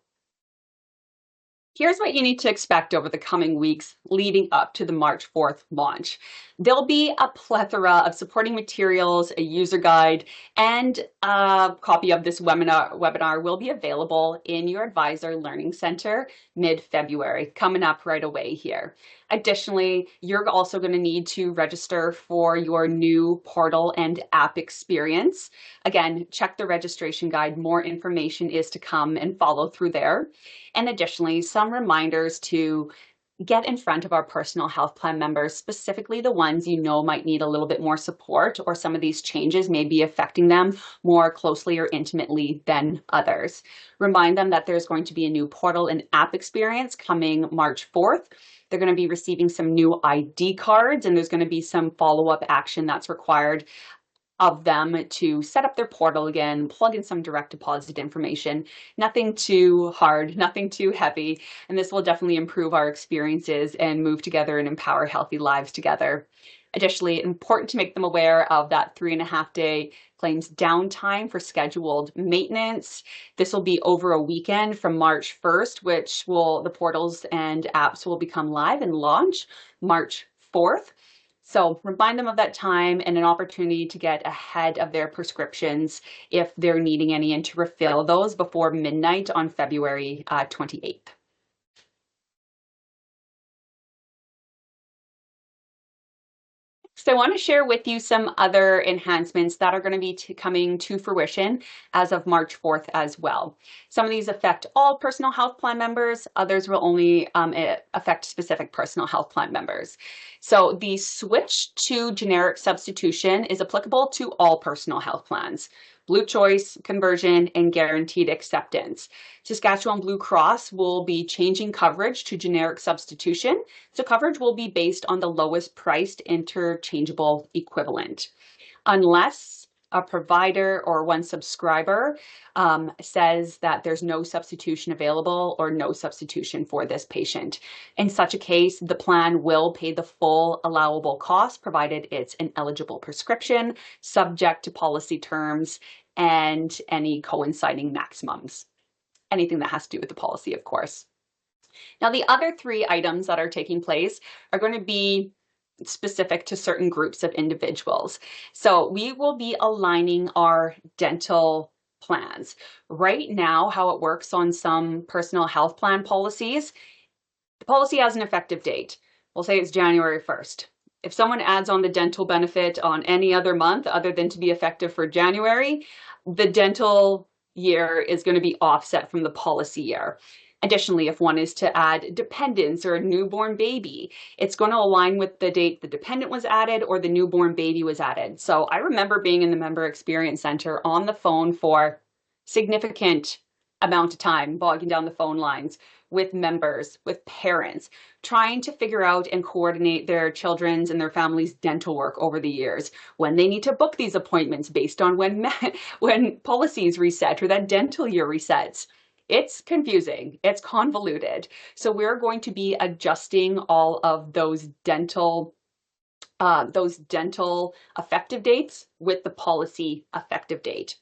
Here's what you need to expect over the coming weeks leading up to the March 4th launch. There'll be a plethora of supporting materials, a user guide, and a copy of this webinar will be available in your Advisor Learning Center mid-February, coming up right away here. Additionally, you're also going to need to register for your new portal and app experience. Again, check the registration guide. More information is to come and follow through there. And additionally, some reminders to get in front of our personal health plan members, specifically the ones you know might need a little bit more support, or some of these changes may be affecting them more closely or intimately than others. Remind them that there's going to be a new portal and app experience coming March 4th. They're going to be receiving some new ID cards, and there's going to be some follow-up action that's required of them to set up their portal again, plug in some direct deposit information. Nothing too hard, nothing too heavy, and this will definitely improve our experiences and move together and empower healthy lives together. Additionally, important to make them aware of that 3.5-day claims downtime for scheduled maintenance. This will be over a weekend from March 1st, the portals and apps will become live and launch March 4th. So remind them of that time and an opportunity to get ahead of their prescriptions if they're needing any and to refill those before midnight on February 28th. So I want to share with you some other enhancements that are going to be coming to fruition as of March 4th as well. Some of these affect all personal health plan members. Others will only affect specific personal health plan members. So the switch to generic substitution is applicable to all personal health plans. Blue Choice, Conversion, and Guaranteed Acceptance. Saskatchewan Blue Cross will be changing coverage to generic substitution. So coverage will be based on the lowest priced interchangeable equivalent. Unless a provider or one subscriber says that there's no substitution available or no substitution for this patient. In such a case, the plan will pay the full allowable cost provided it's an eligible prescription, subject to policy terms and any coinciding maximums. Anything that has to do with the policy, of course. Now, the other three items that are taking place are going to be specific to certain groups of individuals. So we will be aligning our dental plans. Right now, how it works on some personal health plan policies, the policy has an effective date. We'll say it's January 1st. If someone adds on the dental benefit on any other month other than to be effective for January, the dental year is going to be offset from the policy year. Additionally, if one is to add dependents or a newborn baby, it's going to align with the date the dependent was added or the newborn baby was added. So I remember being in the Member Experience Center on the phone for significant amount of time, bogging down the phone lines with members, with parents, trying to figure out and coordinate their children's and their families' dental work over the years, when they need to book these appointments based on when policies reset or that dental year resets. It's confusing, it's convoluted. So we're going to be adjusting all of those dental effective dates with the policy effective date.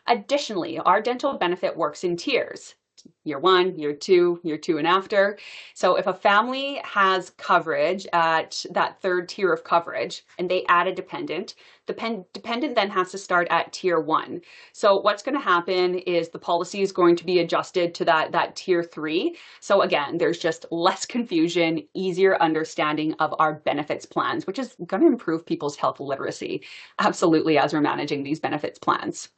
Additionally, our dental benefit works in tiers. Year 1, year 2, year 2 and after. So if a family has coverage at that third tier of coverage and they add a dependent, the dependent then has to start at tier 1. So what's going to happen is the policy is going to be adjusted to that tier 3. So again, there's just less confusion, easier understanding of our benefits plans, which is going to improve people's health literacy, absolutely, as we're managing these benefits plans.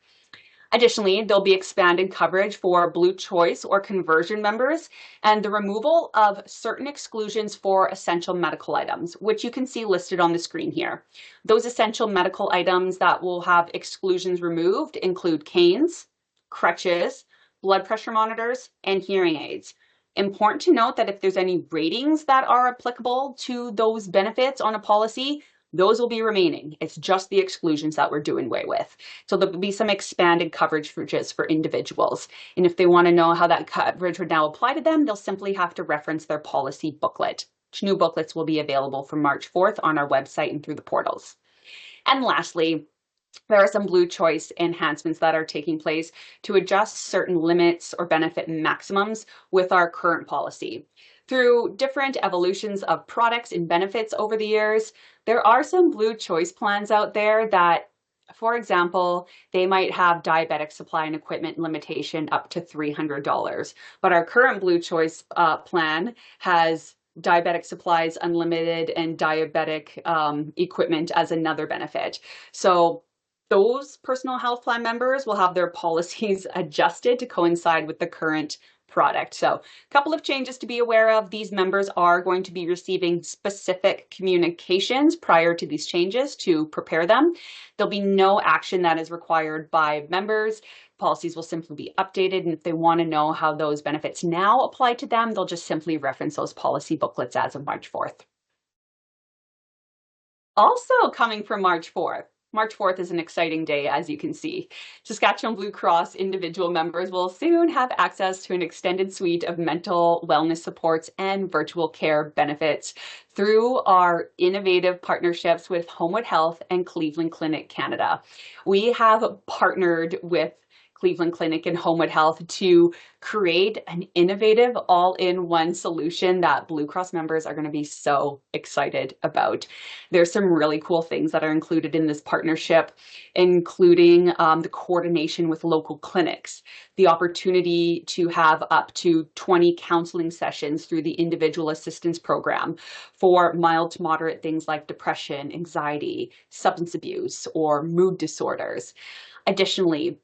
Additionally, there'll be expanded coverage for Blue Choice or Conversion members and the removal of certain exclusions for essential medical items, which you can see listed on the screen here. Those essential medical items that will have exclusions removed include canes, crutches, blood pressure monitors, and hearing aids. Important to note that if there's any ratings that are applicable to those benefits on a policy, those will be remaining. It's just the exclusions that we're doing away with. So there'll be some expanded coverages for individuals. And if they want to know how that coverage would now apply to them, they'll simply have to reference their policy booklet. New booklets will be available from March 4th on our website and through the portals. And lastly, there are some Blue Choice enhancements that are taking place to adjust certain limits or benefit maximums with our current policy. Through different evolutions of products and benefits over the years, there are some Blue Choice plans out there that, for example, they might have diabetic supply and equipment limitation up to $300. But our current Blue Choice plan has diabetic supplies unlimited and diabetic equipment as another benefit. So those personal health plan members will have their policies adjusted to coincide with the current product. So a couple of changes to be aware of. These members are going to be receiving specific communications prior to these changes to prepare them. There'll be no action that is required by members. Policies will simply be updated, and if they want to know how those benefits now apply to them, they'll just simply reference those policy booklets as of March 4th. Also coming from March 4th. March 4th is an exciting day, as you can see. Saskatchewan Blue Cross individual members will soon have access to an extended suite of mental wellness supports and virtual care benefits through our innovative partnerships with Homewood Health and Cleveland Clinic Canada. We have partnered with Cleveland Clinic and Homewood Health to create an innovative all-in-one solution that Blue Cross members are going to be so excited about. There's some really cool things that are included in this partnership, including the coordination with local clinics, the opportunity to have up to 20 counseling sessions through the individual assistance program for mild to moderate things like depression, anxiety, substance abuse, or mood disorders. Additionally,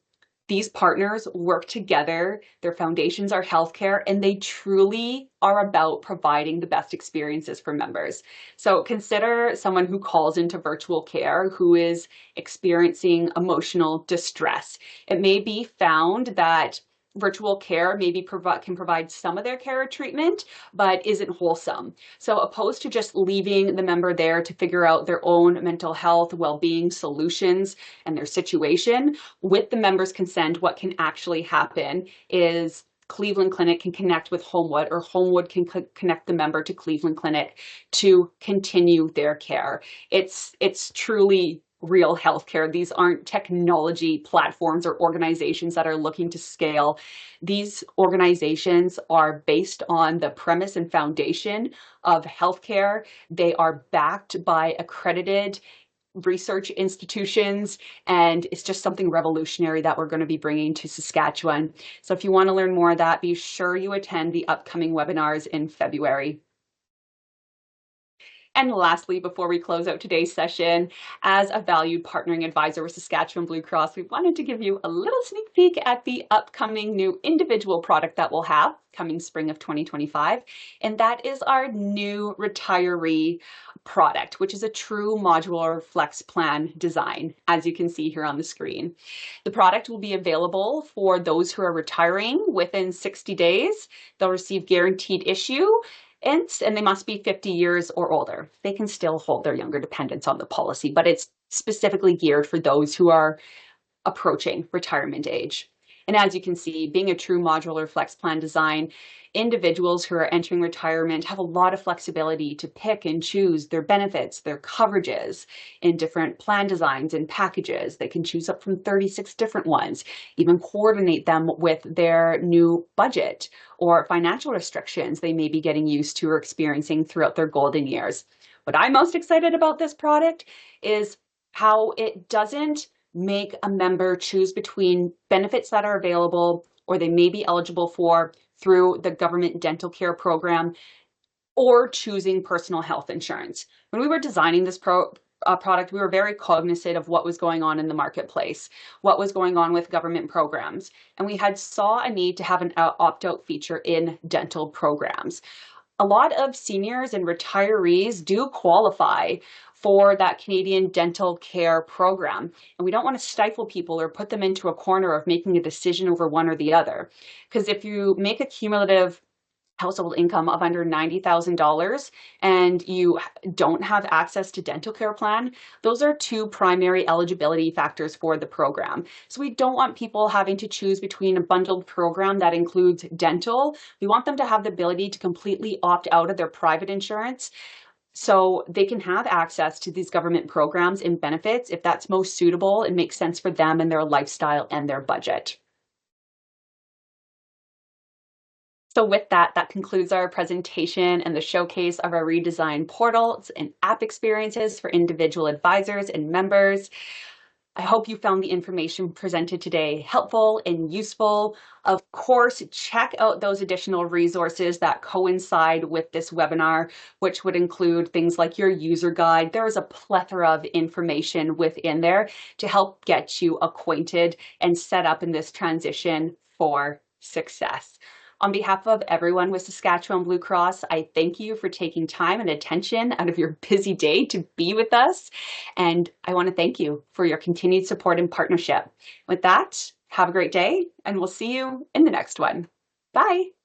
These partners work together, their foundations are healthcare, and they truly are about providing the best experiences for members. So consider someone who calls into virtual care who is experiencing emotional distress. It may be found that virtual care maybe can provide some of their care or treatment, but isn't wholesome. So opposed to just leaving the member there to figure out their own mental health, well-being solutions and their situation, with the member's consent, what can actually happen is Cleveland Clinic can connect with Homewood, or Homewood can connect the member to Cleveland Clinic to continue their care. It's truly real healthcare. These aren't technology platforms or organizations that are looking to scale. These organizations are based on the premise and foundation of healthcare. They are backed by accredited research institutions, and it's just something revolutionary that we're going to be bringing to Saskatchewan. So if you want to learn more of that, be sure you attend the upcoming webinars in February. And lastly, before we close out today's session, as a valued partnering advisor with Saskatchewan Blue Cross, we wanted to give you a little sneak peek at the upcoming new individual product that we'll have coming spring of 2025. And that is our new retiree product, which is a true modular flex plan design, as you can see here on the screen. The product will be available for those who are retiring within 60 days. They'll receive guaranteed issue, and they must be 50 years or older. They can still hold their younger dependents on the policy, but it's specifically geared for those who are approaching retirement age. And as you can see, being a true modular flex plan design, individuals who are entering retirement have a lot of flexibility to pick and choose their benefits, their coverages in different plan designs and packages. They can choose up from 36 different ones, even coordinate them with their new budget or financial restrictions they may be getting used to or experiencing throughout their golden years. What I'm most excited about this product is how it doesn't make a member choose between benefits that are available or they may be eligible for through the government dental care program, or choosing personal health insurance. When we were designing this product, we were very cognizant of what was going on in the marketplace, what was going on with government programs, and we had saw a need to have an opt-out feature in dental programs. A lot of seniors and retirees do qualify for that Canadian dental care program. And we don't want to stifle people or put them into a corner of making a decision over one or the other. Because if you make a cumulative household income of under $90,000 and you don't have access to dental care plan, those are two primary eligibility factors for the program. So we don't want people having to choose between a bundled program that includes dental. We want them to have the ability to completely opt out of their private insurance so they can have access to these government programs and benefits if that's most suitable and makes sense for them and their lifestyle and their budget. So with that, that concludes our presentation and the showcase of our redesigned portals and app experiences for individual advisors and members. I hope you found the information presented today helpful and useful. Of course, check out those additional resources that coincide with this webinar, which would include things like your user guide. There is a plethora of information within there to help get you acquainted and set up in this transition for success. On behalf of everyone with Saskatchewan Blue Cross, I thank you for taking time and attention out of your busy day to be with us. And I want to thank you for your continued support and partnership. With that, have a great day, and we'll see you in the next one. Bye.